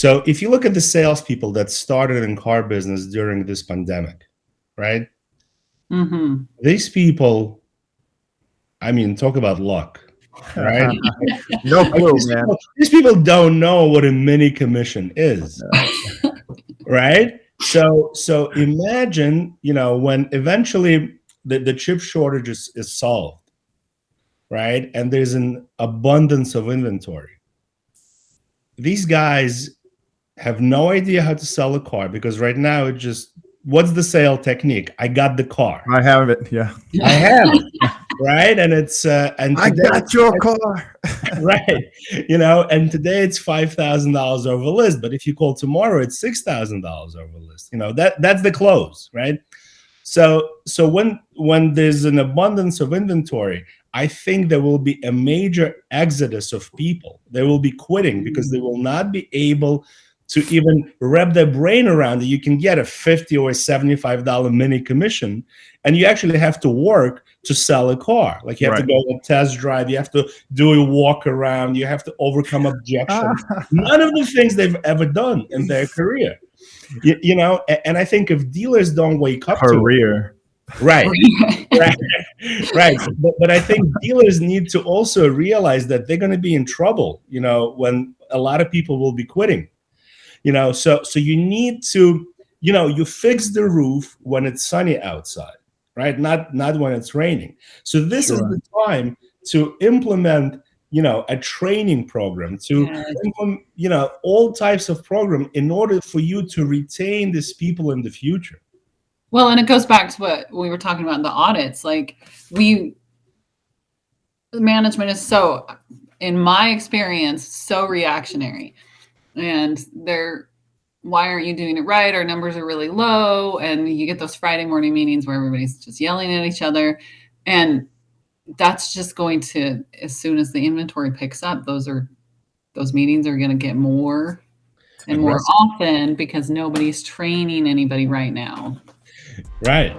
So if you look at the salespeople that started in car business during this pandemic, right? Mm-hmm. These people, I mean, talk about luck, right? No clue, man. These people don't know what a mini commission is, right? So imagine, when eventually the chip shortage is solved, right? And there's an abundance of inventory. These guys have no idea how to sell a car because right now it just, what's the sale technique? I got the car. I have it. Yeah. I have it. Right. And it's, and I got your car. Right. And today it's $5,000 over list. But if you call tomorrow, it's $6,000 over list. That's the close. Right. So when there's an abundance of inventory, I think there will be a major exodus of people. They will be quitting because they will not be able to even wrap their brain around it. You can get a $50 or $75 mini commission, and you actually have to work to sell a car. Like you have to go on a test drive, you have to do a walk around, you have to overcome objections. None of the things they've ever done in their career. And I think if dealers don't wake up to it, right. But I think dealers need to also realize that they're going to be in trouble, when a lot of people will be quitting. So you need to, you fix the roof when it's sunny outside, right? Not when it's raining. So this is the time to implement, a training program, to implement, all types of program in order for you to retain these people in the future. Well, and it goes back to what we were talking about in the audits. Like management is so, in my experience, so reactionary. And why aren't you doing it right? Our numbers are really low. And you get those Friday morning meetings where everybody's just yelling at each other. And that's just going to, as soon as the inventory picks up, those meetings are going to get more and more often because nobody's training anybody right now. Right.